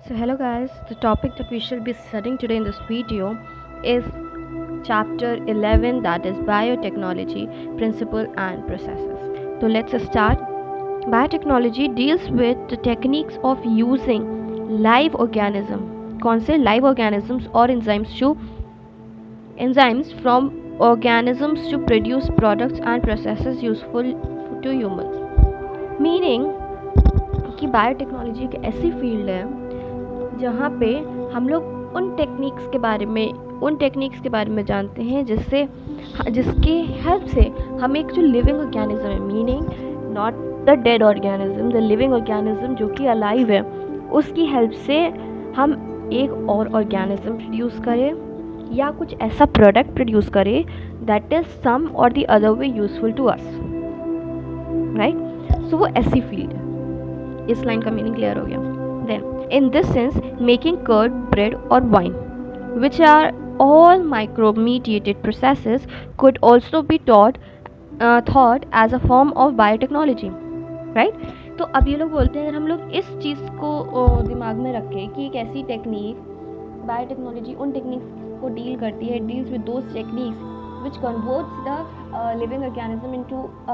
So hello guys, the topic that we shall be studying today in this video is chapter 11, that is biotechnology, principle and processes. So let's start. Biotechnology deals with the techniques of using live organism. कौन से live organisms और enzymes from organisms to produce products and processes useful to humans. Meaning कि biotechnology एक ऐसी field है जहाँ पे हम लोग उन टेक्निक्स के बारे में जानते हैं जिसके हेल्प से हम एक जो लिविंग ऑर्गेनिज्म है, meaning not the dead organism, the living organism जो कि अलाइव है, उसकी हेल्प से हम एक और ऑर्गेनिज्म प्रोड्यूस करें या कुछ ऐसा प्रोडक्ट प्रोड्यूस करें that is some or the other way useful to us, right. So वो ऐसी फील्ड है। इस लाइन का मीनिंग क्लियर हो गया। Then, in this sense, making curd, bread or wine, which are all micro-mediated processes, could also be thought as a form of biotechnology, right? तो अब ये लोग बोलते हैं, अगर हम लोग इस चीज़ को दिमाग में रखें कि एक ऐसी टेक्निक, बायोटेक्नोलॉजी उन टेक्निक्स को डील करती है, deals with those techniques which converts the living organism into a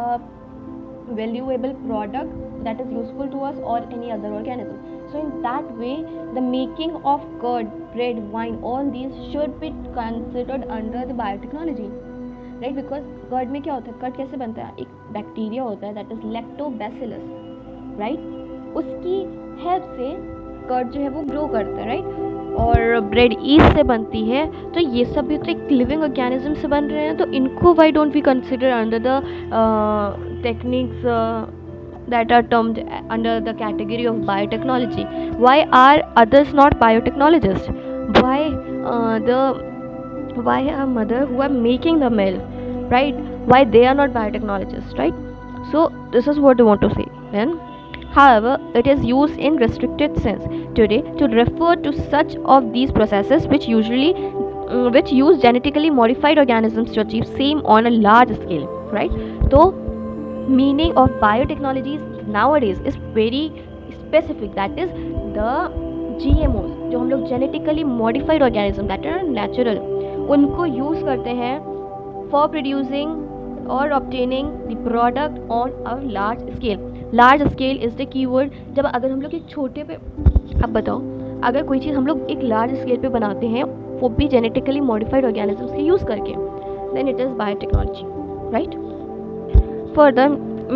valuable product that is useful to us or any other organism. So in that way, the making of curd, bread, wine, all these should be considered under the biotechnology, right? Because curd में क्या होता है, curd कैसे बनता है, एक bacteria होता है that is lactobacillus, right? उसकी हेल्प से कर्ड जो है वो ग्रो करता है, right? और ब्रेड ईस्ट से बनती है, तो ये सब भी तो एक लिविंग ऑर्गेनिज्म से बन रहे हैं, तो इनको why don't we consider under the techniques that are termed under the category of biotechnology? Why are others not biotechnologists? Why a mother who are making the milk, right? Why they are not biotechnologists, right? So this is what I want to say. Then, however, it is used in restricted sense today to refer to such of these processes which use genetically modified organisms to achieve same on a large scale, right? So meaning of biotechnologies nowadays is very specific, that is the GMOs, जो हम लोग genetically modified organism that are natural, उनको use करते हैं for producing or obtaining the product on a large scale. Large scale is the keyword. जब अगर हम लोग एक छोटे पे, अब बताओ, अगर कोई चीज़ हम लोग एक लार्ज स्केल पे बनाते हैं वो भी जेनेटिकली मॉडिफाइड ऑर्गेनिजम्स के यूज़ करके, then it is biotechnology, right? Further,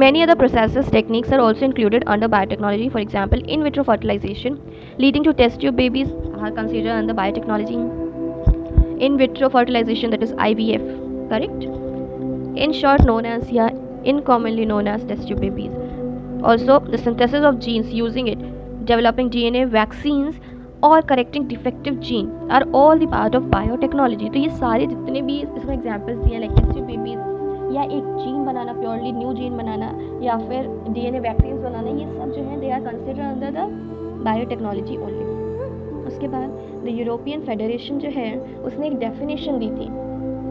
many other processes techniques are also included under biotechnology. For example, in vitro fertilization leading to test tube babies are considered under biotechnology. In vitro fertilization, that is IVF, correct? In short, known as incommonly known as test tube babies. Also, the synthesis of genes using it, developing DNA vaccines और correcting defective gene are all the part of biotechnology. तो ये सारे जितने भी इसमें examples दिए, like test tube babies या एक जीन बनाना, प्योरली न्यू जीन बनाना, या फिर DNA वैक्सीन बनाना, ये सब जो है they are consider under the biotechnology only. उसके बाद द यूरोपियन फेडरेशन जो है उसने एक डेफिनेशन दी थी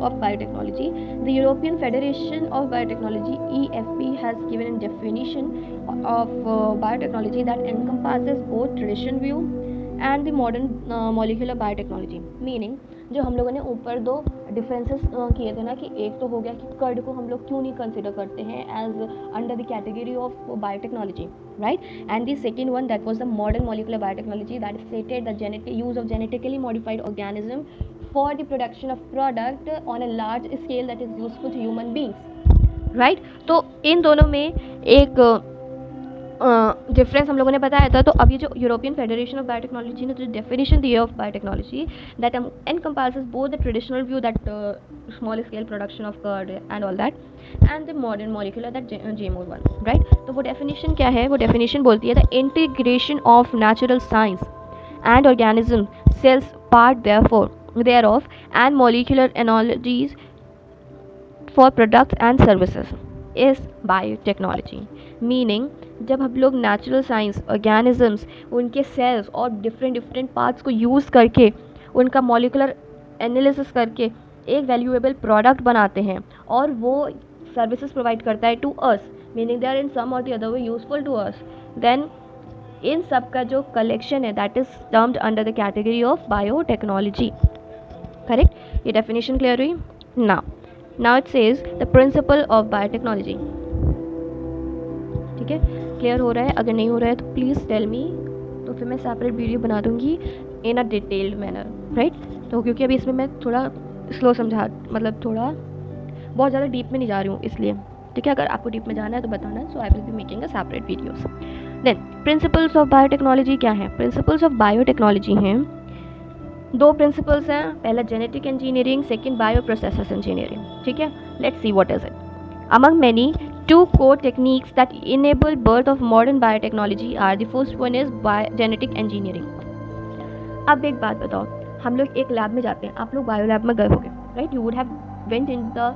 of biotechnology. The European Federation of Biotechnology EFB has given a definition of biotechnology that encompasses both traditional view and the modern molecular biotechnology. Meaning जो हम लोगों ने ऊपर दो डिफरेंसेस किए थे ना, कि एक तो हो गया कि कर्ड को हम लोग क्यों नहीं कंसिडर करते हैं as under the category of biotechnology, right? And the second one that was the modern molecular biotechnology that stated the use of genetically modified organism for the production of product on a large scale that is useful to human beings, right? तो इन दोनों में एक difference हम लोगों ने बताया था। तो अब ये जो यूरोपियन फेडरेशन ऑफ बायोटेक्नोलॉजी ने जो डेफिनेशन दी है of biotechnology, that encompasses both the traditional view that small scale production of curd and all that and the modern molecular दैट GMO वन, राइट? तो वो डेफिनेशन क्या है? वो डेफिनेशन बोलती है the integration of natural science and organism cells part thereof and molecular analogies for products and services is biotechnology. Meaning जब हम लोग नेचुरल साइंस, ऑर्गेनिजम्स, उनके सेल्स और डिफरेंट पार्ट्स को यूज़ करके उनका मॉलिकुलर एनालिसिस करके एक वैल्यूएबल प्रोडक्ट बनाते हैं और वो सर्विसेज प्रोवाइड करता है to us, meaning they are in some or the other way useful to us, then इन सब का जो कलेक्शन है that is termed under the category of biotechnology. Correct, ये डेफिनेशन क्लियर हुई। Now it says the principle of biotechnology. ठीक है, clear हो रहा है? अगर नहीं हो रहा है तो प्लीज़ टेल मी, तो फिर मैं सेपरेट वीडियो बना दूंगी इन अ डिटेल्ड मैनर, राइट। तो क्योंकि अभी इसमें मैं थोड़ा स्लो समझा, मतलब थोड़ा बहुत ज़्यादा डीप में नहीं जा रही हूँ इसलिए, ठीक है। अगर आपको डीप में जाना है तो बताना, so I will be making a separate videos. Then principles of biotechnology क्या है? प्रिंसिपल्स ऑफ बायोटेक्नोलॉजी हैं, 2 प्रिंसिपल्स हैं, पहला genetic engineering, second bio processes engineering. ठीक है, let's see what is it. Among many 2 core techniques that enable birth of modern biotechnology are the first one is genetic engineering। अब एक बात बताओ, हम लोग एक लैब में जाते हैं, आप लोग बायो लैब में गए होंगे, right, you would have went in the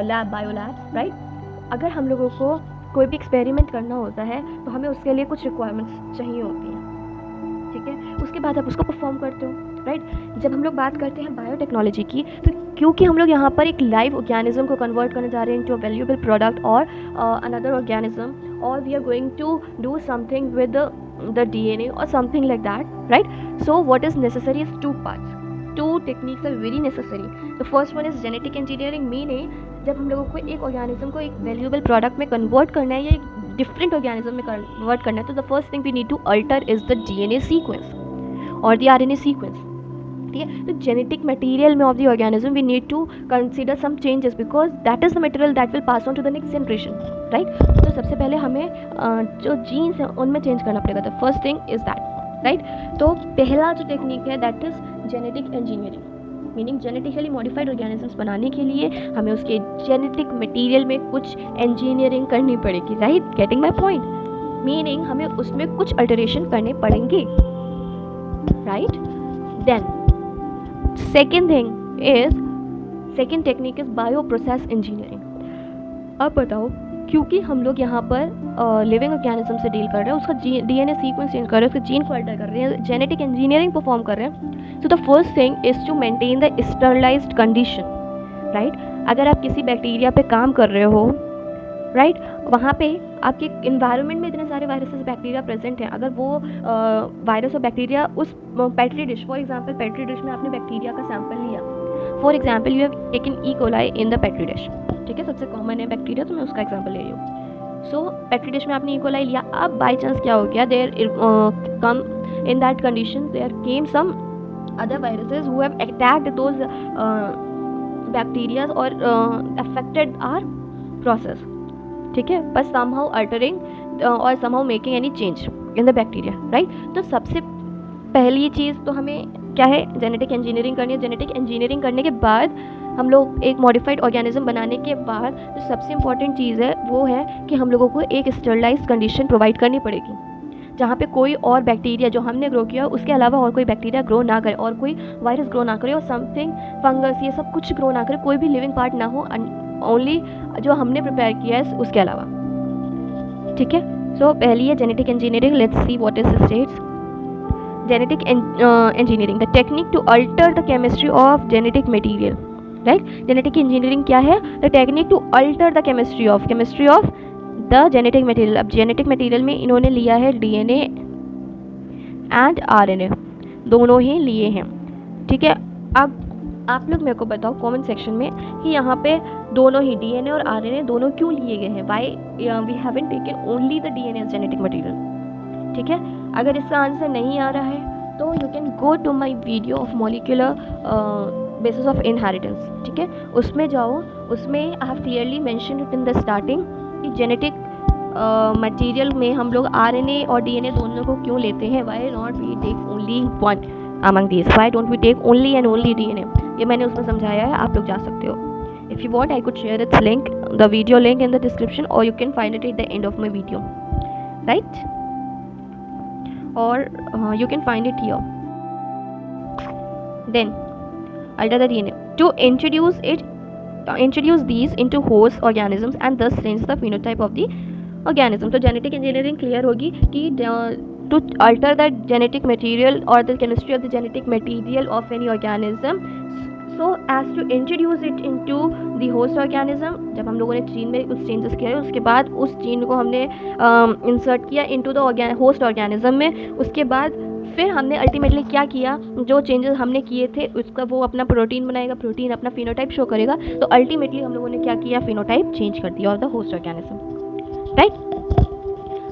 lab, bio lab, right. अगर हम लोगों को कोई भी एक्सपेरिमेंट करना होता है तो हमें उसके लिए कुछ रिक्वायरमेंट्स चाहिए होती हैं, ठीक है, उसके बाद आप उसको परफॉर्म करते हो, राइट। जब हम लोग बात करते हैं बायोटेक्नोलॉजी की, तो क्योंकि हम लोग यहाँ पर एक लाइव ऑर्गेनिज्म को कन्वर्ट करने जा रहे हैं इनटू अ वैल्यूएबल प्रोडक्ट और अनदर ऑर्गेनिज्म, और we are going to do something with the DNA or something like that, right? So what is necessary is 2 parts. 2 techniques are very necessary. The first one is genetic engineering, meaning जब हम लोगों को एक organism को एक valuable product में convert करना है या एक डिफरेंट ऑर्गेनिज्म में कन्वर्ट करना है, तो the first thing we need to alter is the DNA sequence और द RNA सीक्वेंस। ठीक है, तो जेनेटिक मटेरियल में of the organism we need to consider some changes because that is the material that will pass on to the next generation, right. तो सबसे पहले हमें जो जीन्स हैं उनमें चेंज करना पड़ेगा, the first thing is that, right. तो पहला जो टेक्निक है that is genetic engineering, meaning genetically modified organisms बनाने के लिए हमें उसके जेनेटिक मटेरियल में कुछ इंजीनियरिंग करनी पड़ेगी, right, getting my point, meaning हमें उसमें कुछ अल्टरेशन करने पड़ेंगे, right. Then second technique is bio process engineering. अब बताओ, क्योंकि हम लोग यहाँ पर लिविंग ऑर्गेनिज्म से डील कर रहे हैं, उसका DNA सीक्वेंस चेंज कर रहे हैं, उसके जीन को अल्टर कर रहे हैं, जेनेटिक इंजीनियरिंग परफॉर्म कर रहे हैं, so the first thing is to maintain the sterilized condition, right. अगर आप किसी बैक्टीरिया पे काम कर रहे हो, राइट, वहाँ पे आपके इन्वायरमेंट में इतने सारे वायरसेस बैक्टीरिया प्रेजेंट हैं, अगर वो वायरस और बैक्टीरिया उस petri dish, for example petri dish में आपने बैक्टीरिया का सैंपल लिया, for example you have taken E coli in the petri dish, ठीक है, सबसे कॉमन है बैक्टीरिया, तो मैं उसका एग्जांपल ले रही हूँ। सो पेट्री डिश में आपने ई कोलाई लिया, अब बाई चांस क्या हो गया, there come in that condition there came some other viruses who have attacked those bacterias और अफेक्टेड आवर प्रोसेस, ठीक है, बस somehow altering और somehow making any change in the bacteria, right। तो सबसे पहली चीज़ तो हमें क्या है, जेनेटिक इंजीनियरिंग करनी है। जेनेटिक इंजीनियरिंग करने के बाद हम लोग एक मॉडिफाइड ऑर्गेनिज्म बनाने के बाद जो सबसे इम्पॉर्टेंट चीज़ है वो है कि हम लोगों को एक स्टरलाइज्ड कंडीशन प्रोवाइड करनी पड़ेगी, जहाँ पे कोई और बैक्टीरिया जो हमने ग्रो किया उसके अलावा और कोई बैक्टीरिया ग्रो ना करे, और कोई वायरस ग्रो ना करे, और समथिंग फंगस ये सब कुछ ग्रो ना करे, कोई भी लिविंग पार्ट ना हो, ओनली जो हमने प्रिपेयर किया है उसके अलावा, ठीक है। सो पहली है genetic engineering, let's see what is states. Genetic engineering, the technique to alter the chemistry of genetic material, right. Genetic engineering क्या है, the technique to alter the chemistry of the genetic material. अब genetic material में इन्होंने लिया है DNA and RNA, दोनों ही लिए हैं, ठीक है। अब आप लोग मेरे को बताओ कमेंट सेक्शन में कि यहाँ पे दोनों ही DNA और RNA दोनों क्यों लिए गए हैं, why we haven't taken only the DNA as genetic material, ठीक है। अगर इसका आंसर नहीं आ रहा है तो you can go to my video of molecular basis of inheritance, ठीक है, उसमें जाओ, उसमें I have clearly mention it in the starting कि जेनेटिक मटेरियल में हम लोग RNA और DNA दोनों को क्यों लेते हैं, why not we take only one among these, why don't we take only and only DNA, ये मैंने उसमें समझाया है, आप लोग जा सकते हो। If you want I could share its link, the video link in the description, or you can find it at the end of my video, right, or you can find it here। Then alter the DNA to introduce these into host organisms and thus change the phenotype of the organism। तो genetic engineering clear होगी कि to alter the genetic material or the chemistry of the genetic material of any organism so as to introduce it into the host organism. जब हम लोगों ने gene में कुछ changes किए उसके बाद उस जीन को हमने इंसर्ट किया इनटू द होस्ट ऑर्गेनिज्म में, उसके बाद फिर हमने अल्टीमेटली क्या किया, जो चेंजेस हमने किए थे उसका वो अपना प्रोटीन बनाएगा, प्रोटीन अपना फिनोटाइप शो करेगा, तो अल्टीमेटली हम लोगों ने क्या किया, फिनोटाइप चेंज कर दिया of the host organism, right.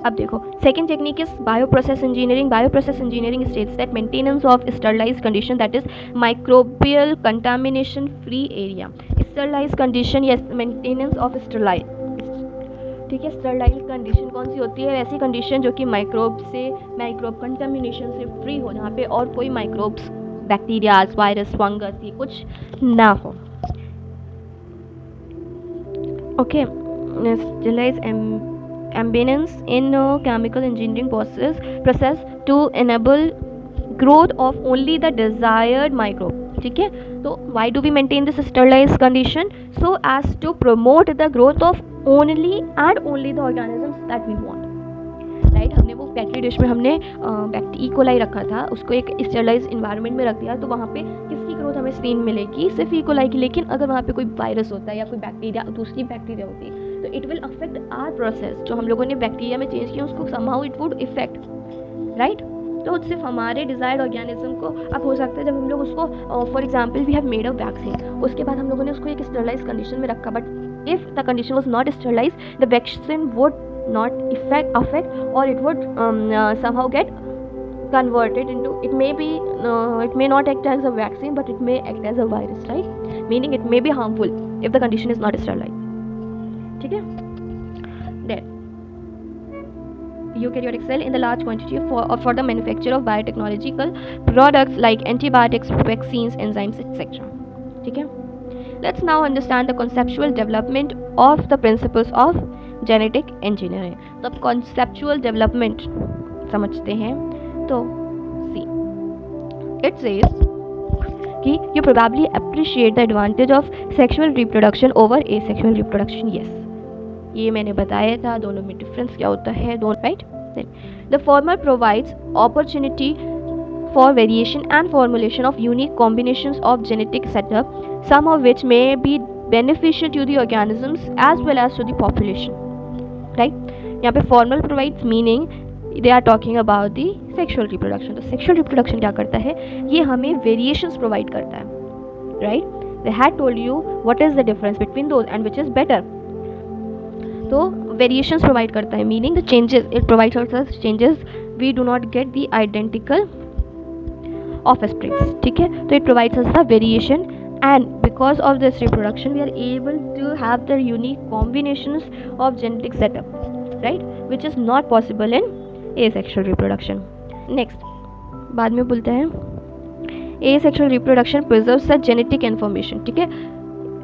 अब देखो second technique is bioprocess engineering. Bioprocess engineering states that maintenance of sterilised condition, that is microbial contamination free area. Sterilised condition या मेंटेनेंस ऑफ स्टरलाइज, ठीक है। Sterilised condition कौन सी होती है, ऐसी condition जो कि माइक्रोब कंटामिनेशन से फ्री हो, जहाँ पे और कोई माइक्रोब्स, बैक्टीरियाज, वायरस, फंगस ये कुछ ना हो। Okay, sterilised Ambience in chemical engineering process to enable growth of only the desired microbe, ठीक है। तो why do we maintain this sterilized condition? So as to promote the growth of only and only the organisms that we want, right. हमने वो petri dish में हमने E coli रखा था, उसको एक स्टेरलाइज इन्वायरमेंट में रख दिया, तो वहाँ पे किसकी ग्रोथ हमें सीन मिलेगी, सिर्फ ई कोलाई की। लेकिन अगर वहाँ पे कोई वायरस होता है या कोई बैक्टीरिया, दूसरी बैक्टीरिया होती है, तो it will affect our process. जो हम लोगों ने बैक्टीरिया में चेंज किया उसको somehow it would effect, right. तो सिर्फ हमारे डिजायर्ड ऑर्गेनिज्म को, अब हो सकता है जब हम लोग उसको for example we have made a vaccine, उसके बाद हम लोगों ने उसको एक स्टेरलाइज कंडीशन में रखा, but if the condition was not sterilise the vaccine would not affect or it would somehow get converted into, it may not act as a vaccine but it may act as a virus, right, meaning it may be harmful if the condition is not sterilized, ठीक है। Then eukaryotic cell in the large quantity for the manufacture of biotechnological products like antibiotics, vaccines, enzymes, etc, ठीक है। Let's now understand the conceptual development of the principles of genetic engineering. तो अब conceptual development समझते हैं, तो see it says कि you probably appreciate the advantage of sexual reproduction over asexual reproduction. Yes, ये मैंने बताया था, दोनों में डिफरेंस क्या होता है, दोनों, right. The former provides opportunity for variation and formulation of unique combinations of genetic setup, some of which may be beneficial to the organisms as well as to the population, right। यहाँ पे formal provides meaning they are talking about the sexual reproduction। तो sexual reproduction क्या करता है, ये हमें variations provide करता है, right। they had told you what is the difference between those and which is better। तो variations provide करता है, meaning the changes it provides us changes we do not get the identical offsprings, ठीक है। तो it provides us the variation and because of this reproduction we are able to have the unique combinations of genetic setup, right, which is not possible in asexual reproduction। Next, बाद में बोलते हैं asexual reproduction preserves the genetic information, ठीक है।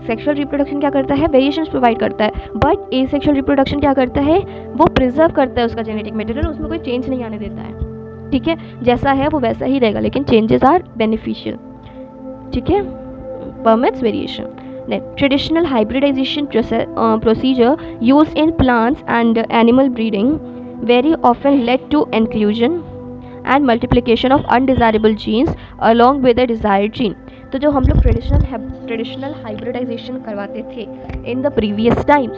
Sexual reproduction क्या करता है, variations provide करता है, बट एसेक्सुअल रिप्रोडक्शन क्या करता है, वो प्रिजर्व करता है उसका जेनेटिक मटेरियल, उसमें कोई चेंज नहीं आने देता है, ठीक है। जैसा है वो वैसा ही रहेगा, लेकिन चेंजेस आर बेनिफिशियल, ठीक है, permits variation. Traditional hybridization procedure use in plants and animal breeding very often led to inclusion and multiplication of undesirable genes along with the desired gene. तो जो हम लोग ट्रेडिशनल हाइब्रिडाइजेशन करवाते थे in the previous times,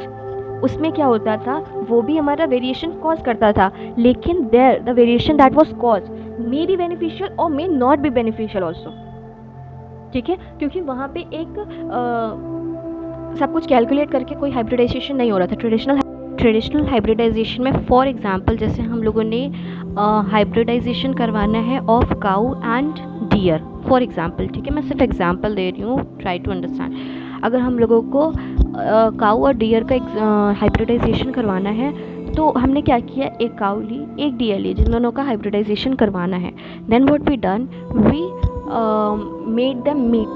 उसमें क्या होता था, वो भी हमारा वेरिएशन कॉज करता था, लेकिन there the variation that was cause may be beneficial or may not be beneficial also, ठीक है, क्योंकि वहाँ पे एक सब कुछ कैलकुलेट करके कोई हाइब्रिडाइजेशन नहीं हो रहा था। ट्रेडिशनल हाइब्रिडाइजेशन में फॉर एग्जांपल जैसे हम लोगों ने हाइब्रिडाइजेशन करवाना है of cow and deer for example, ठीक है, मैं सिर्फ एग्जांपल दे रही हूँ, ट्राई टू अंडरस्टैंड। अगर हम लोगों को काऊ और डियर का हाइब्रिडाइजेशन करवाना है, तो हमने क्या किया, एक काऊ ली, एक डियर ली, जिन दोनों का हाइब्रिडाइजेशन करवाना है। Then what we done, we made them meet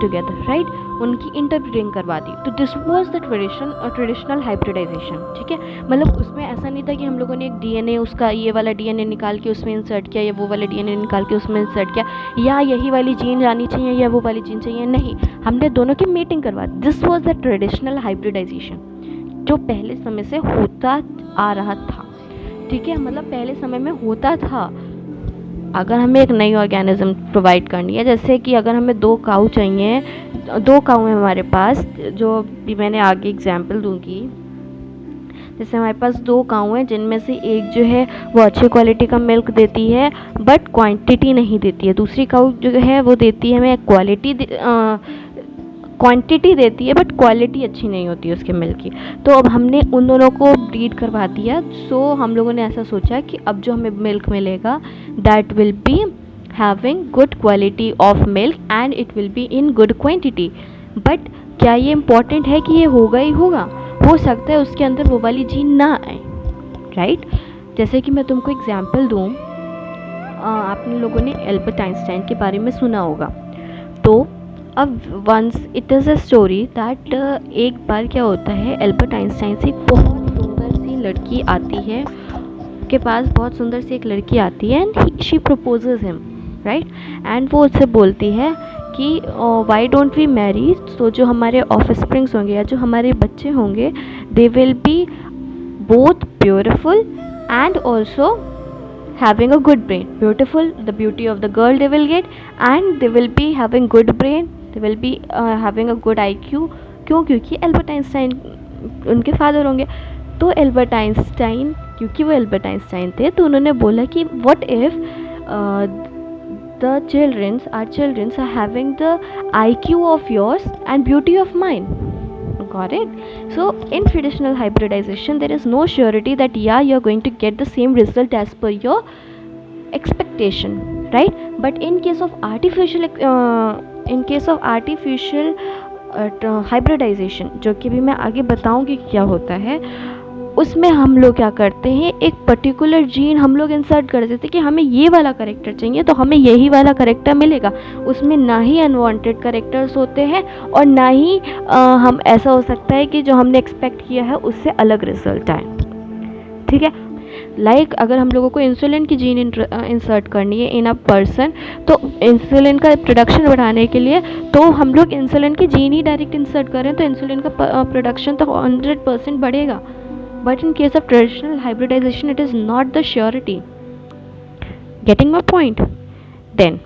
together, right, उनकी इंटरब्रीडिंग करवा दी। तो this was the traditional hybridization, ठीक है। मतलब उसमें ऐसा नहीं था कि हम लोगों ने एक डीएनए, उसका ये वाला डीएनए निकाल के उसमें इंसर्ट किया, या वो वाला डीएनए निकाल के उसमें इंसर्ट किया, या यही वाली जीन आनी चाहिए या वो वाली जीन चाहिए, नहीं, हमने दोनों की मीटिंग करवा दी। This was the traditional hybridization जो पहले समय से होता आ रहा था, ठीक है, मतलब पहले समय में होता था। अगर हमें एक नई ऑर्गेनिज्म प्रोवाइड करनी है, जैसे कि अगर हमें 2 काऊ चाहिए, 2 काऊ हैं हमारे पास, जो भी मैंने आगे एग्जांपल दूंगी। जैसे हमारे पास 2 काऊ हैं जिनमें से एक जो है वो अच्छी क्वालिटी का मिल्क देती है बट क्वांटिटी नहीं देती है, दूसरी काऊ जो है वो देती है हमें क्वांटिटी देती है बट क्वालिटी अच्छी नहीं होती है उसके मिल्क की। तो अब हमने उन दोनों को ब्रीड करवा दिया। सो हम लोगों ने ऐसा सोचा कि अब जो हमें मिल्क मिलेगा that will be having good quality of milk and it will be in good quantity. But क्या ये इम्पॉर्टेंट है कि ये होगा ही होगा? हो सकता है उसके अंदर वो वाली जीन ना आए, राइट? जैसे कि मैं तुमको एग्जाम्पल दूँ, आपने लोगों ने एल्बर्ट आइंस्टाइन के बारे में सुना होगा। तो अब once it is a story that एक बार क्या होता है, एल्बर्ट आइंस्टाइन से एक बहुत सुंदर सी लड़की आती है, के पास बहुत सुंदर सी एक लड़की आती है and she proposes him, right? And वो उससे बोलती है कि वाई डोंट वी मैरी, तो जो हमारे ऑफस्प्रिंग्स होंगे या जो हमारे बच्चे होंगे they will be both beautiful and also having a good brain. Beautiful, the beauty of the girl they will get, and they will be having good brain, they will be having a good IQ. क्यों? क्योंकि Albert Einstein उनके father होंगे। तो Albert Einstein, क्योंकि वो Albert Einstein थे, तो उन्होंने बोला कि what if the children are having the IQ of yours and beauty of mine. Got it? So in traditional hybridization there is no surety that you're going to get the same result as per your expectation, right? But in case of artificial hybridization, जो कि भी मैं आगे बताऊंगी क्या होता है, उसमें हम लोग क्या करते हैं, एक पर्टिकुलर जीन हम लोग इंसर्ट कर देते हैं कि हमें ये वाला करेक्टर चाहिए तो हमें यही वाला करेक्टर मिलेगा। उसमें ना ही अनवांटेड करेक्टर्स होते हैं और ना ही हम ऐसा हो सकता है कि जो हमने एक्सपेक्ट किया है उससे अलग रिजल्ट आए, ठीक है? लाइक अगर हम लोगों को इंसुलिन की जीन इंसर्ट करनी है इन अ पर्सन, तो इंसुलिन का प्रोडक्शन बढ़ाने के लिए तो हम लोग इंसुलिन की जीन ही डायरेक्ट इंसर्ट करें तो इंसुलिन का प्रोडक्शन तो 100% बढ़ेगा। But in case of traditional hybridization, it is not the surety. Getting my point? Then,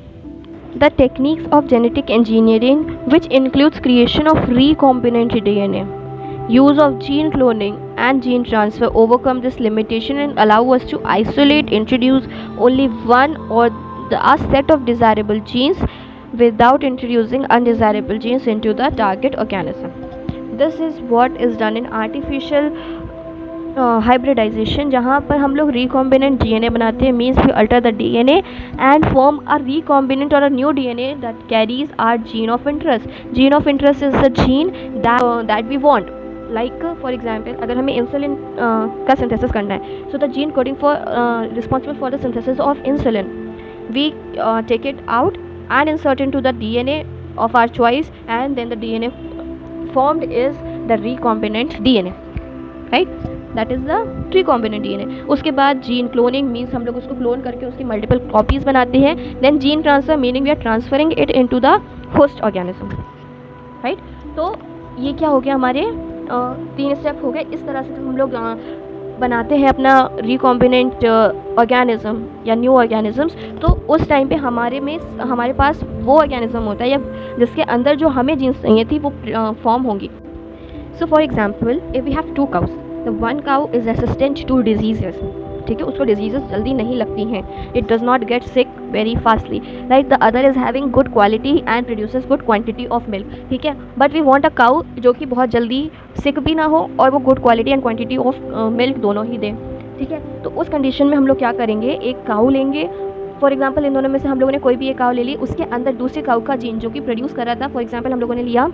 the techniques of genetic engineering, which includes creation of recombinant DNA, use of gene cloning and gene transfer, overcome this limitation and allow us to isolate, introduce only one or a set of desirable genes without introducing undesirable genes into the target organism. This is what is done in artificial hybridization, जहाँ पर हम लोग recombinant DNA बनाते हैं, means we alter the DNA and form a recombinant or a new DNA that carries our gene of interest. Gene of interest is the gene that we want. Like for example अगर हमें insulin का synthesis करना है, so the gene coding for responsible for the synthesis of insulin, we take it out and insert into the DNA of our choice, and then the DNA formed is the recombinant DNA, right? That is the recombinant DNA. उसके बाद gene cloning means हम लोग उसको clone करके उसकी multiple copies बनाते हैं. Then gene transfer meaning we are transferring it into the host organism, right? तो ये क्या हो गया, हमारे 3 स्टेप हो गए. इस तरह से हम लोग बनाते हैं अपना रिकॉम्बिनेंट ऑर्गेनिज्म या न्यू ऑर्गेनिजम्स. तो उस टाइम पे हमारे पास वो ऑर्गेनिज्म होता है या जिसके अंदर जो हमें जीन्स चाहिए थी वो फॉर्म होंगी. So for example if we have 2 cows, the one cow is resistant to diseases, ठीक है, उसको डिजीजेस जल्दी नहीं लगती हैं, it does not get sick very fastly. Like the other is having good quality and produces good quantity of milk, ठीक है, but we want a cow जो कि बहुत जल्दी सिक भी ना हो और वो good quality and quantity of milk दोनों ही दे, ठीक है. तो उस कंडीशन में हम लोग क्या करेंगे, एक काउ लेंगे. फॉर एग्जाम्पल इन दोनों में से हम लोगों ने कोई भी एक काउ ले ली, उसके अंदर दूसरे काउ का जीन जो कि प्रोड्यूस कर रहा था, फॉर एग्जाम्पल हम लोगों ने लिया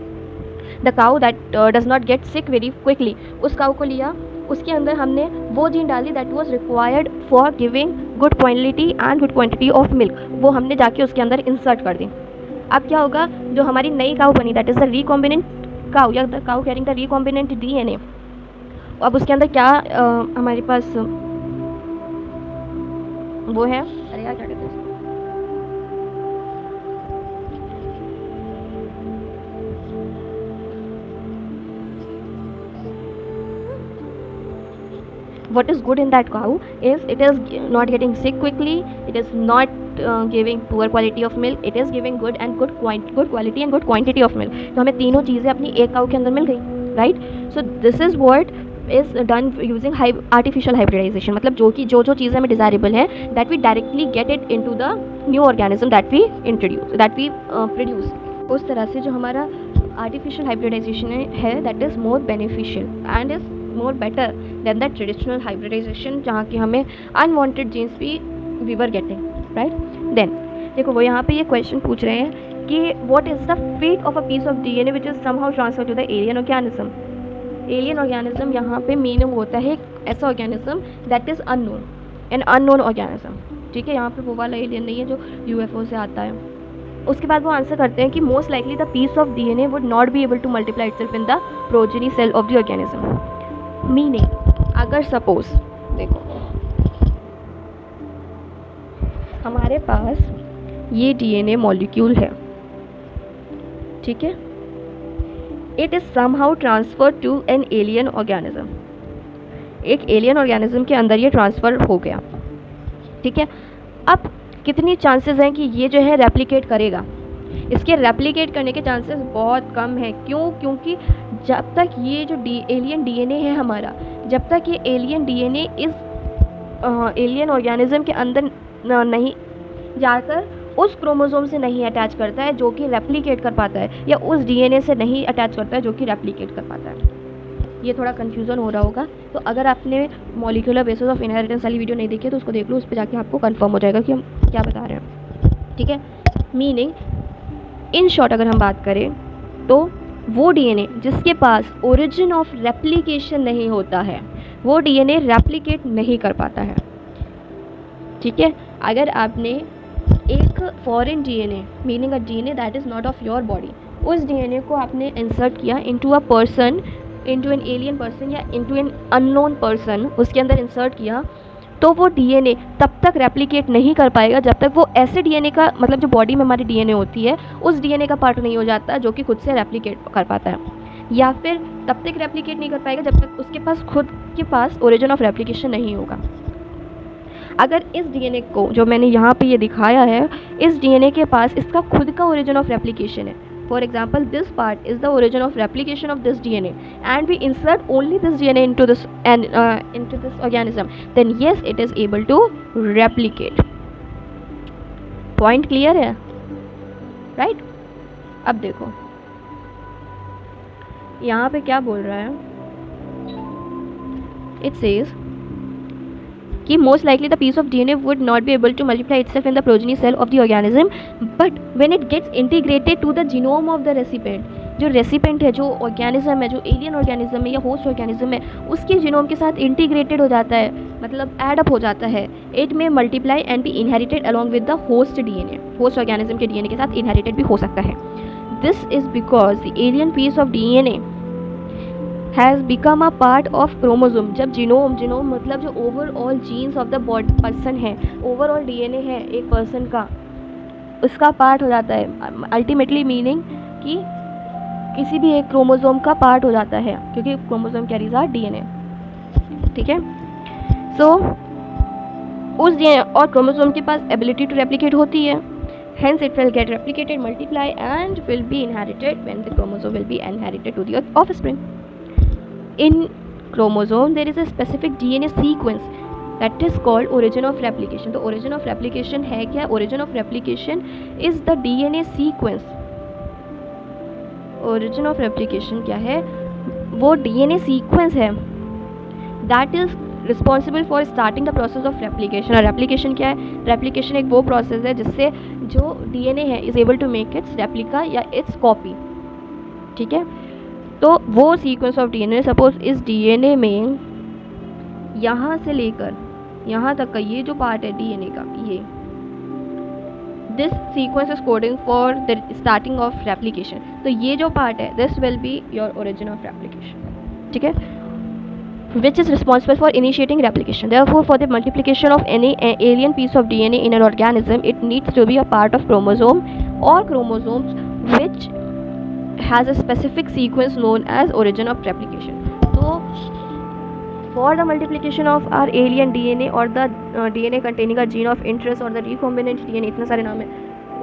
the cow that does not get sick very quickly, उस काउ को लिया, उसके अंदर हमने वो जीन डाली that was required for giving good quality and good quantity of milk, वो हमने जाके उसके अंदर इंसर्ट कर दी. अब क्या होगा, जो हमारी नई काउ बनी that is the recombinant cow या the cow carrying the recombinant DNA. अब उसके अंदर क्या हमारे पास वो है, अरे यार क्या कहते हैं, what is good in that cow is it is not getting sick quickly, it is not giving poor quality of milk, it is giving good quality and good quantity of milk. तो हमें तीनों चीज़ें अपनी एक cow के अंदर मिल गई, right. So this is what is done using artificial hybridization, मतलब जो चीज़ें हमें डिज़ायरेबल है that we directly get it into the new organism that we produce. उस तरह से जो हमारा आर्टिफिशियल हाइब्रिडाइजेशन है that is more beneficial and is more better than the traditional hybridization, जहाँ की हमें अनवांटेड जीन्स भी we were getting, right. Then देखो वो यहाँ पे ये क्वेश्चन पूछ रहे हैं कि what is the fate of a piece of DNA which is somehow transferred to the alien organism. Alien organism यहाँ पे मीनिंग होता है ऐसा organism that is unknown, an unknown organism, ठीक है। यहाँ पे वो वाला एलियन नहीं है जो यूएफओ से आता है। उसके बाद वो आंसर करते हैं कि most likely the piece of DNA would not be able to multiply itself in the progeny cell of the organism. Meaning अगर सपोज देखो हमारे पास ये डीएनए मॉलिक्यूल है, ठीक है, it is somehow transfer to an alien organism, एक alien organism के अंदर ये ट्रांसफ़र हो गया, ठीक है। अब कितनी चांसेस हैं कि ये जो है रेप्लिकेट करेगा? इसके रेप्लिकेट करने के चांसेस बहुत कम है। क्यों? क्योंकि जब तक ये जो एलियन डीएनए है हमारा, जब तक ये एलियन डीएनए इस एलियन ऑर्गेनिज्म के अंदर नहीं जाकर उस क्रोमोसोम से नहीं अटैच करता है जो कि रेप्लिकेट कर पाता है, या उस डीएनए से नहीं अटैच करता है जो कि रेप्लिकेट कर पाता है। ये थोड़ा कन्फ्यूज़न हो रहा होगा, तो अगर आपने मॉलिक्यूलर बेसिस ऑफ इनहेरिटेंस वाली वीडियो नहीं देखी है तो उसको देख लो, उस पर जाके आपको कंफर्म हो जाएगा कि हम क्या बता रहे हैं, ठीक है। मीनिंग इन शॉर्ट अगर हम बात करें तो वो डीएनए जिसके पास ओरिजिन ऑफ रेप्लिकेशन नहीं होता है वो डीएनए रेप्लिकेट नहीं कर पाता है, ठीक है। अगर आपने एक foreign DNA meaning a DNA that is not of your body, उस डीएनए को आपने इंसर्ट किया into a person, into an alien person या इनटू एन अननोन पर्सन, उसके अंदर इंसर्ट किया, तो वो डीएनए तब तक रेप्लिकेट नहीं कर पाएगा जब तक वो ऐसे डीएनए का, मतलब जो बॉडी में हमारी डीएनए होती है उस डीएनए का पार्ट नहीं हो जाता जो कि खुद से रेप्लिकेट कर पाता है, या फिर तब तक रेप्लिकेट नहीं कर पाएगा जब तक उसके पास खुद के पास ओरिजिन ऑफ रेप्लिकेशन नहीं होगा। अगर इस डीएनए को जो मैंने यहाँ पे ये दिखाया है, इस डीएनए के पास इसका खुद का ओरिजिन ऑफ रेप्लिकेशन है, for example this part is the origin of replication of this DNA and we insert only this DNA into this organism, then yes it is able to replicate. Point clear है, right? अब देखो यहाँ पे क्या बोल रहा है, it says कि most likely the piece of DNA would not be able to multiply itself in the progeny cell of the organism, but when it gets integrated to the genome of the recipient, जो recipient है, जो organism है, जो alien organism है या host organism है, उसके genome के साथ इंटीग्रेटेड हो जाता है, मतलब एडअप हो जाता है, इट में multiply and be inherited along with the host DNA, host organism के डीएनए के साथ इनहेरिटेड भी हो सकता है। This is because the alien piece of DNA has become a part of chromosome. जब जीनोम मतलब जो overall genes of the body person है, ओवरऑल डीएनए है एक पर्सन का, उसका पार्ट हो जाता है अल्टीमेटली, मीनिंग कि किसी भी एक क्रोमोसोम का पार्ट हो जाता है, क्योंकि क्रोमोसोम कैरीज आर डीएनए, ठीक है। सो उस डीएनए और क्रोमोसोम के पास एबिलिटी टू रेप्लिकेट होती है, hence it will get replicated, multiply and will be inherited when the chromosome will be inherited to the offspring. In chromosome there is a specific DNA sequence that is called origin of replication. तो origin of replication है क्या? Origin of replication is the DNA sequence. Origin of replication क्या है? वो DNA sequence है that is responsible for starting the process of replication. और replication क्या है? Replication एक वो process है जिससे जो DNA है is able to make its replica या its copy, ठीक है। तो वो सीक्वेंस ऑफ डीएनए, सपोज इस डीएनए में यहाँ से लेकर यहाँ तक का ये जो पार्ट है डीएनए का, ये this sequence is coding for the starting of replication. तो ये जो पार्ट है this will be your origin of replication, ठीक है, which is responsible for initiating replication. Therefore, for the multiplication of any alien piece of DNA in an organism, it needs to be a part of chromosome or chromosomes which has a specific sequence known as origin of replication. तो For the multiplication of our alien DNA or the DNA containing a gene of interest or the recombinant DNA, इतने सारे नाम है,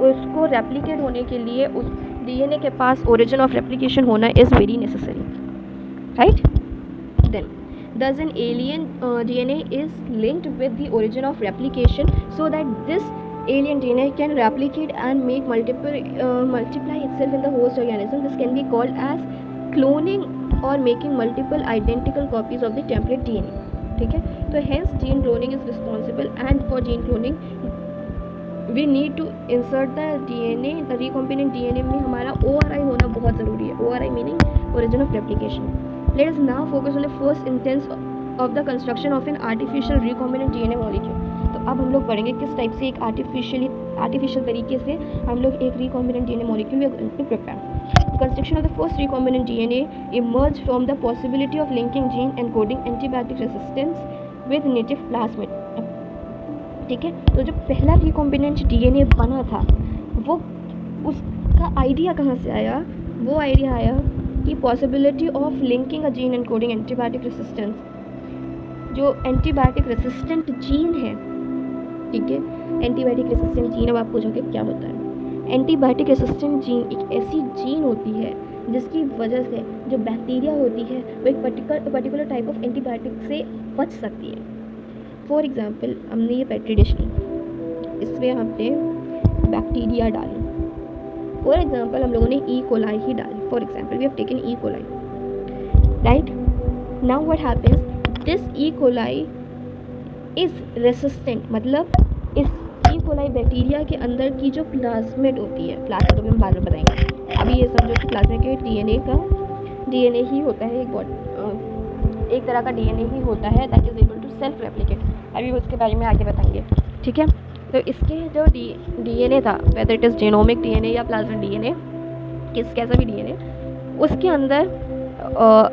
उसको replicate होने के लिए उस DNA के पास origin of replication होना is very necessary, right? Then thus an alien DNA is linked with the origin of replication so that this alien DNA can replicate and make multiply itself in the host organism. This can be called as cloning or making multiple identical copies of the template DNA. ठीक है, तो hence gene cloning is responsible, and for gene cloning we need to insert the DNA, the recombinant DNA में हमारा ORI होना बहुत ज़रूरी है. ORI meaning origin of replication. Let us now focus on the first instance of the construction of an artificial recombinant DNA molecule. तो अब हम लोग पढ़ेंगे किस टाइप से एक आर्टिफिशियल तरीके से हम लोग एक recombinant DNA molecule prepare. The construction of the first recombinant DNA emerged from the possibility of linking gene encoding antibiotic resistance with native plasmid. ठीक है, तो जो पहला recombinant DNA बना था वो उसका आइडिया कहाँ से आया? वो आइडिया आया कि possibility of linking a gene encoding antibiotic resistance, जो एंटीबायोटिक रेसिस्टेंट जीन है, ठीक है, एंटीबायोटिक रेसिस्टेंट जीन. अब आप पूछोगे क्या होता है? एंटीबायोटिक रेसिस्टेंट जीन एक ऐसी जीन होती है जिसकी वजह से जो बैक्टीरिया होती है वो एक पर्टिकुलर टाइप ऑफ एंटीबायोटिक से बच सकती है. फॉर एग्जांपल, हमने ये पेट्री डिश ली, इसमें हमने बैक्टीरिया डाली. फॉर एग्जांपल, हम लोगों ने ई कोलाई ही डाली. For example, we have taken E coli, right? Now what happens, this E coli is resistant, मतलब इस ई कोलाई बैक्टीरिया के अंदर की जो प्लाज्मिड होती है, प्लाज्मिड हम बाद में बताएंगे. अभी ये समझो कि प्लाज्मिड के डीएनए ही होता है, एक तरह का डीएनए ही होता है that is able to self replicate. अभी उसके बारे में आगे बताएंगे, ठीक है. तो इसके जो डीएनए था, whether it is genomic DNA या प्लाज्मिड डीएनए, कैसा भी डीएनए, उसके अंदर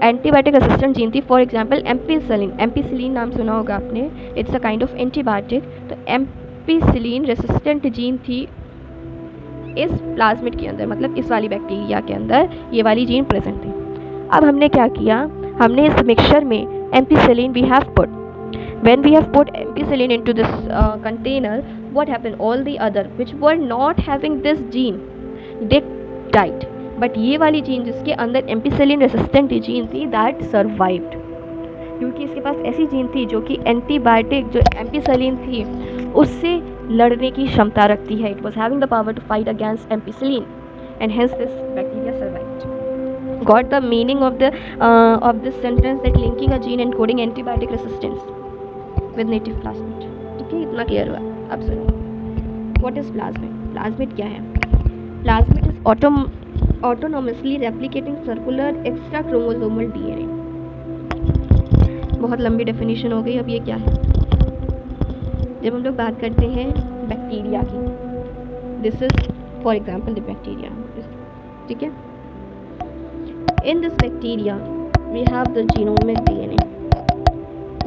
एंटीबायोटिक रेसिस्टेंट जीन थी. फॉर एग्जांपल एम्पिसिलिन नाम सुना होगा आपने, it's a kind of antibiotic. तो एम्पिसिलिन रेसिस्टेंट जीन थी इस प्लाज्मिड के अंदर, मतलब इस वाली बैक्टीरिया के अंदर ये वाली जीन प्रेजेंट थी. अब हमने क्या किया, हमने इस मिक्सचर में ampicillin we have put, when we have put ampicillin into this container, what happened? All the other which were not having this gene, they died. But ये वाली जीन जिसके अंदर एम्पिसिलिन रेसिस्टेंट जीन थी, that survived, क्योंकि इसके पास ऐसी gene थी जो कि एंटीबायोटिक जो एम्पिसिलिन थी उससे लड़ने की क्षमता रखती है. It was having the power to fight against ampicillin and hence this bacteria survived. Got the meaning of this sentence that linking a gene encoding antibiotic resistance with native plasmid. ठीक है, इतना क्लियर हुआ. अब सुनो, what is plasmid? Plasmid क्या है? Plasmid is autonomously replicating circular extra chromosomal DNA. बहुत लंबी डेफिनेशन हो गई. अब ये क्या है? जब हम लोग बात करते हैं बैक्टीरिया की, this is for example the bacteria, ठीक है. In this bacteria we have the genomic DNA.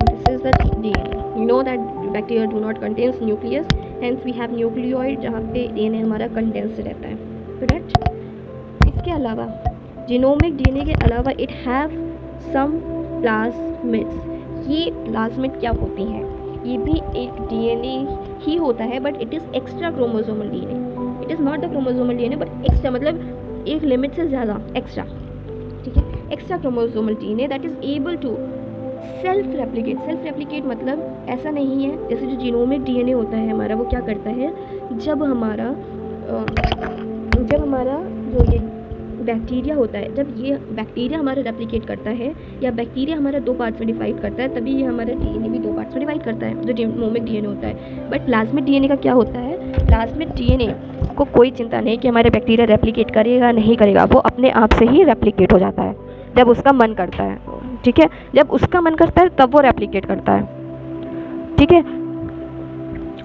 This is the DNA. You know that bacteria do not contains nucleus, hence we have nucleoid जहाँ पे DNA हमारा condense रहता है, correct. इसके अलावा genomic DNA के अलावा इट हैव सम प्लाज्मिड्स. ये प्लाज्मिड क्या होती हैं? ये भी एक डीएनए ही होता है but it is extra chromosomal DNA. It is not the chromosomal DNA but extra, मतलब एक लिमिट से ज़्यादा एक्स्ट्रा, ठीक है. Extra chromosomal DNA that is able to self replicate. Self replicate मतलब ऐसा नहीं है जैसे जो जीनोमिक डीएनए होता है हमारा, वो क्या करता है, जब हमारा जो ये बैक्टीरिया होता है, जब ये बैक्टीरिया हमारा रेप्लिकेट करता है या बैक्टीरिया हमारा 2 पार्ट्स में डिवाइड करता है, तभी ये हमारा डीएनए भी 2 पार्ट्स में डिवाइड करता है, जो जीनोमिक डीएनए होता है. बट प्लाज्मिड डीएनए का क्या होता है? प्लाज्मिड डीएनए को कोई चिंता नहीं कि हमारे बैक्टीरिया रेप्लिकेट करेगा नहीं करेगा, वो अपने आप से ही रेप्लिकेट हो जाता है जब उसका मन करता है, ठीक है. जब उसका मन करता है तब वो रेप्लिकेट करता है, ठीक है.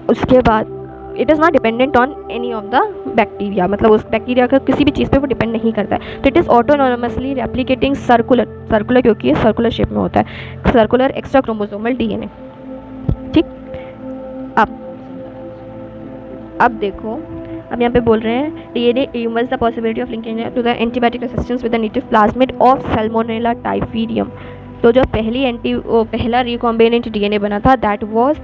उसके बाद it is not dependent on any of the bacteria, मतलब उस बैक्टीरिया का किसी भी चीज़ पे वो डिपेंड नहीं करता है. तो it is autonomously replicating circular क्योंकि ये सर्कुलर शेप में होता है, सर्कुलर एक्स्ट्रा क्रोमोसोमल डीएनए, ठीक. अब देखो, अब यहाँ पे बोल रहे हैं DNA emerge the possibility of linking to the antibiotic resistance with the native plasmid of salmonella typhimurium. तो जो पहला रिकॉम्बिनेंट डीएनए बना था that was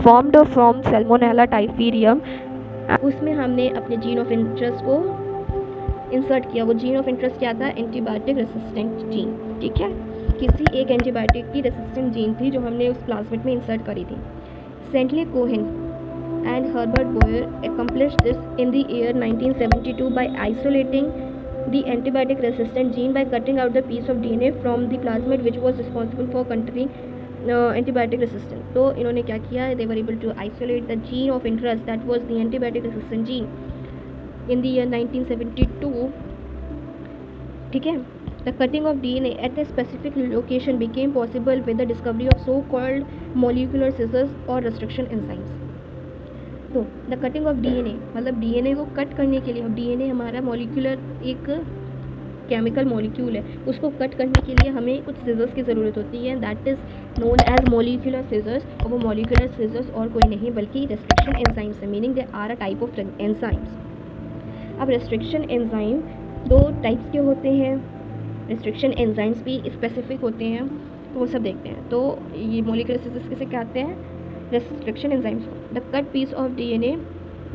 formed from salmonella typhimurium. उसमें हमने अपने जीन ऑफ इंटरेस्ट को इंसर्ट किया। वो जीन ऑफ इंटरेस्ट क्या था? Antibiotic resistant gene. ठीक है, किसी एक एंटीबायोटिक की रेसिस्टेंट जीन थी जो हमने उस प्लाज्मिड में इंसर्ट करी थी। Saintly Cohen and Herbert Boyer accomplished this in the year 1972 by isolating the antibiotic resistant gene by cutting out the piece of DNA from the plasmid which was responsible for containing antibiotic resistance. तो इन्होंने क्या किया? They were able to isolate the gene of interest that was the antibiotic resistant gene in the year 1972. ठीक है, the cutting of DNA at a specific location became possible with the discovery of so-called molecular scissors or restriction enzymes. तो the cutting of DNA मतलब DNA को cut करने के लिए, DNA हमारा molecular एक केमिकल मॉलिक्यूल है, उसको कट करने के लिए हमें कुछ सीजर्स की ज़रूरत होती है, that is known as molecular scissors. और वो मॉलिक्यूलर सीजर्स और कोई नहीं बल्कि रेस्ट्रिक्शन एंजाइम्स है, meaning they are a type of enzymes. अब रेस्ट्रिक्शन एंजाइम दो टाइप्स के होते हैं, रेस्ट्रिक्शन एंजाइम्स भी स्पेसिफिक होते हैं, तो वो सब देखते हैं। तो ये मॉलिक्यूलर सीजर्स किसे कहते हैं? Restriction enzymes. The cut piece of DNA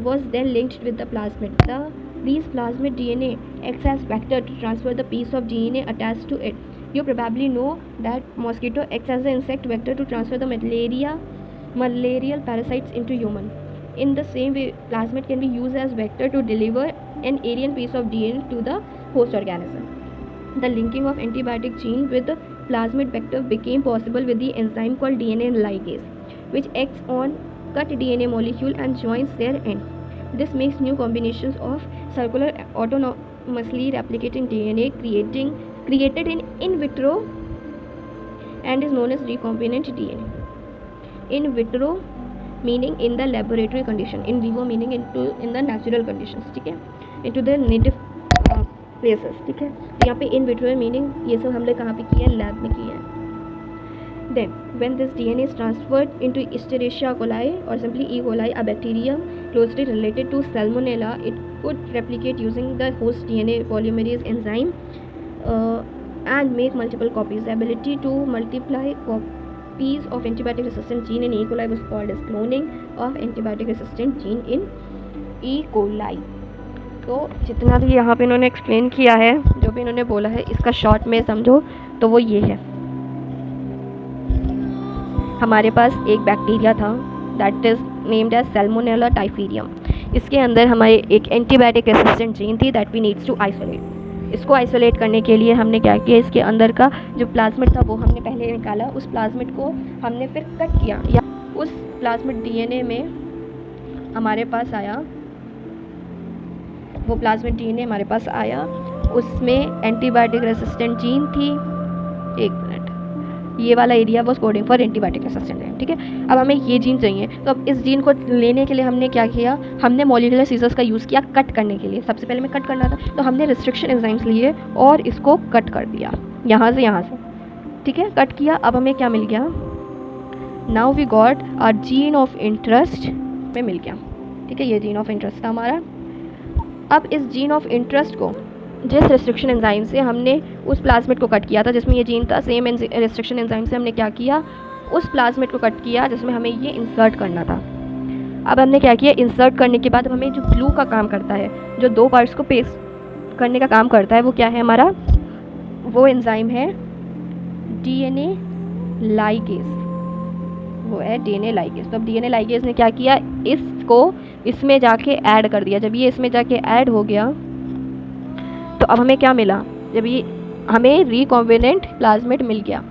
was then linked with the plasmid. These plasmid DNA acts as vector to transfer the piece of DNA attached to it. You probably know that mosquito acts as an insect vector to transfer the malarial parasites into human. In the same way, plasmid can be used as vector to deliver an alien piece of DNA to the host organism. The linking of antibiotic gene with the plasmid vector became possible with the enzyme called DNA ligase, which acts on cut DNA molecule and joins their end. This makes new combinations of circular autonomously replicating DNA created in vitro and is known as recombinant DNA. In vitro meaning in the laboratory condition, in vivo meaning in the natural conditions. ठीक है, into the native places. ठीक है, यहाँ पे in vitro meaning ये सब हमने कहाँ पे किया है? लैब में किया है। Then, when this DNA is transferred into Escherichia coli or simply E. coli, a bacterium closely related to Salmonella, it could replicate using the host DNA polymerase enzyme and make multiple copies. The ability to multiply copies of antibiotic resistant gene in E. coli was called as cloning of antibiotic resistant gene in E. coli. तो जितना भी यहाँ पे इन्होंने explain किया है, जो भी इन्होंने बोला है, इसका शॉर्ट में समझो तो वो ये है। हमारे पास एक बैक्टीरिया था that is named as salmonella typhimurium. इसके अंदर हमारे एक एंटीबायोटिक रेसिस्टेंट जीन थी that we needs to isolate. इसको आइसोलेट करने के लिए हमने क्या किया? इसके अंदर का जो प्लाज्मिड था वो हमने पहले निकाला, उस प्लाज्मिड को हमने फिर कट किया, या उस प्लाज्मिड डीएनए में हमारे पास आया, वो प्लाज्मिड डीएनए हमारे पास आया, उसमें एंटीबायोटिक रेसिस्टेंट जीन थी। एक मिनट, ये वाला एरिया वो कोडिंग फॉर एंटीबायोटिक रेसिस्टेंट है। ठीक है, अब हमें ये जीन चाहिए, तो अब इस जीन को लेने के लिए हमने क्या किया? हमने मॉलिक्यूलर सीजर्स का यूज़ किया कट करने के लिए। सबसे पहले में कट करना था तो हमने रिस्ट्रिक्शन एंजाइम्स लिए और इसको कट कर दिया यहाँ से। ठीक है, कट किया। अब हमें क्या मिल गया? Now we got our gene of interest में मिल गया। ठीक है, ये जीन ऑफ इंटरेस्ट था हमारा। अब इस जीन ऑफ इंटरेस्ट को जिस रेस्ट्रिक्शन एंजाइम से हमने उस प्लाज्मिड को कट किया था जिसमें ये जीन था, सेम रेस्ट्रिक्शन एंजाइम से हमने क्या किया? उस प्लाज्मिड को कट किया जिसमें हमें ये इंसर्ट करना था। अब हमने क्या किया? इंसर्ट करने के बाद हमें जो ग्लू का काम करता है, जो दो पार्ट्स को पेस्ट करने का काम करता है, वो क्या है हमारा? वो एंजाइम है डीएनए लाइगेज, वो है डीएनए लाइगेज। तो अब डीएनए लाइगेज ने क्या किया? इसको इसमें जाके ऐड कर दिया। जब ये इसमें जाके ऐड हो गया तो अब हमें क्या मिला? जब ये हमें रिकॉम्बिनेंट प्लाज्मिड मिल गया,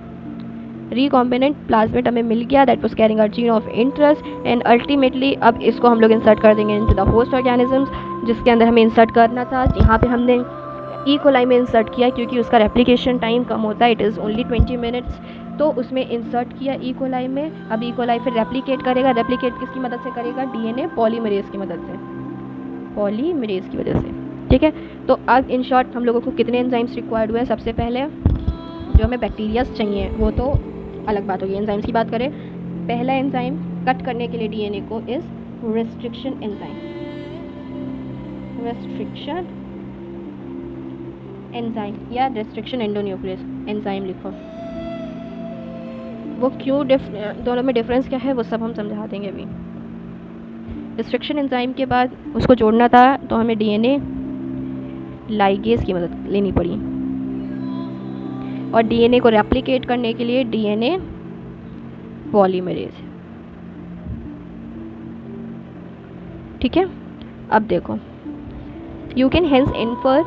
रिकॉम्बिनेंट प्लाज्मिड हमें मिल गया that was carrying our gene of interest and ultimately अब इसको हम लोग इंसर्ट कर देंगे इनटू द होस्ट ऑर्गेनिजम्स जिसके अंदर हमें इंसर्ट करना था। यहाँ पे हमने ई कोलाई में इंसर्ट किया क्योंकि उसका रेप्लिकेशन टाइम कम होता है, इट इज़ ओनली 20 मिनट्स। तो उसमें इंसर्ट किया ई कोलाई में। अब ई कोलाई फिर रेप्लिकेट करेगा, रेप्लिकेट किसकी मदद से करेगा? डीएनए पॉलीमरेज की मदद से, पॉलीमरेज की वजह से। ठीक है, तो अब इन शॉर्ट हम लोगों को कितने एंजाइम्स रिक्वायर्ड हुए हैं? सबसे पहले जो हमें बैक्टीरियाज चाहिए वो तो अलग बात होगी, एंजाइम्स की बात करें। पहला एंजाइम कट करने के लिए डीएनए को is restriction enzyme, restriction enzyme या रेस्ट्रिक्शन एंडोन्यूक्लियस एंजाइम लिखो। वो क्यों दोनों में डिफरेंस क्या है वो सब हम समझा देंगे अभी। रिस्ट्रिक्शन एंजाइम के बाद उसको जोड़ना था तो हमें डीएनए लाइगेज की मदद लेनी पड़ी, और डीएनए को रेप्लिकेट करने के लिए डीएनए पॉलीमरेज। ठीक है, अब देखो, you can hence infer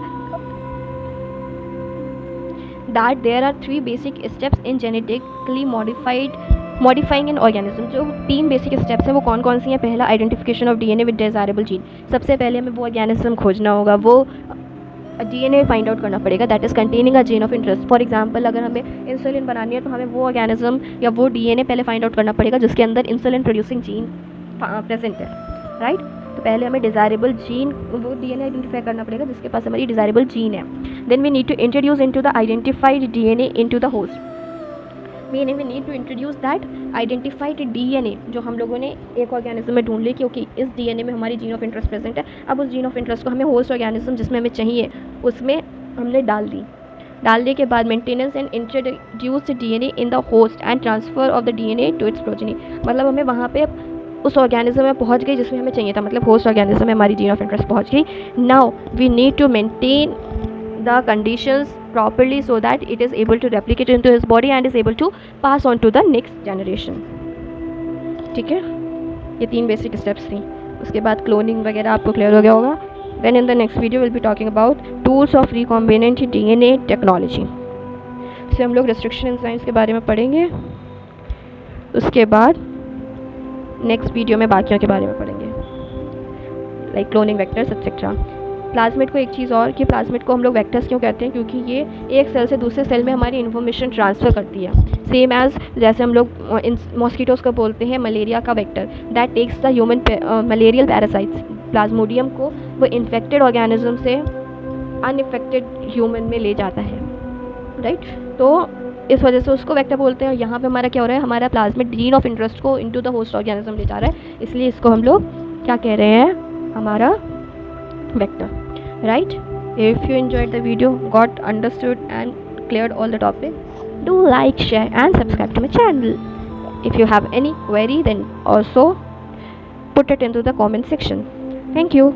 that there are 3 basic steps in genetically modifying an organism. जो 3 बेसिक स्टेप्स हैं वो कौन कौन सी हैं? पहला, identification of DNA with desirable gene. सबसे पहले हमें वो ऑर्गेनिज्म खोजना होगा, वो डीएनए फाइंड आउट करना पड़ेगा that is containing a gene of interest. For example, अगर हमें इंसुलिन बनानी है तो हमें वो ऑर्गेनिज्म या वो डीएनए पहले फाइंड आउट करना पड़ेगा जिसके अंदर इंसुलिन प्रोड्यूसिंग जीन प्रेजेंट है, राइट। तो पहले हमें डिजायरेबल जीन, वो डीएनए आइडेंटिफाई करना पड़ेगा जिसके पास हमारी डिजायरेबल जीन है। Then we need to introduce into the identified DNA into the host, meaning we need to introduce that identified DNA जो हम लोगों ने एक ऑर्गेनिज्म में ढूंढ ली कि ओके इस डीएनए में हमारी जीन ऑफ इंटरेस्ट प्रेजेंट है। अब उस जीन ऑफ इंटरेस्ट को हमें होस्ट ऑर्गेनिज्म जिसमें हमें चाहिए उसमें हमने डालने के बाद maintenance and introduce DNA in the host and transfer of the DNA to its progeny. मतलब हमें वहाँ पे उस ऑर्गेनिज्म में पहुँच गई जिसमें हमें चाहिए था, मतलब होस्ट ऑर्गेनिज्म में हमारी जीन ऑफ इंटरेस्ट पहुँच गई। Now we need to maintain the conditions properly so that it is able to replicate into his body and is able to pass on to the next generation। ठीक है, ये 3 basic steps थी। उसके बाद cloning वगैरह आपको clear हो गया होगा। Then in the next video will be talking about tools of recombinant DNA technology. इससे हम लोग रिस्ट्रिक्शन एंजाइम्स के बारे में पढ़ेंगे। उसके बाद नेक्स्ट वीडियो में बाकियों के बारे में पढ़ेंगे, like cloning vectors etcetera. Plasmid को एक चीज़ और कि प्लाज्मिड को हम लोग वेक्टर्स क्यों कहते हैं, क्योंकि ये एक सेल से दूसरे सेल में हमारी इन्फॉर्मेशन ट्रांसफ़र करती है। सेम एज जैसे हम लोग मॉस्किटोज़ को बोलते हैं मलेरिया का vector, that takes the human malarial parasites. Plasmodium को वो इन्फेक्टेड ऑर्गेनिज्म से अनइफेक्टेड ह्यूमन में ले जाता है, राइट। तो इस वजह से उसको वेक्टर बोलते हैं। और यहाँ पे हमारा क्या हो रहा है, हमारा प्लाज्मिड जीन ऑफ इंटरेस्ट को इनटू द होस्ट ऑर्गेनिज्म ले जा रहा है, इसलिए इसको हम लोग क्या कह रहे हैं, हमारा vector, right? If you enjoyed the video, got understood and cleared all the topics, do like, share and subscribe to my channel. If you have any query, then also put it into the comment section. Thank you.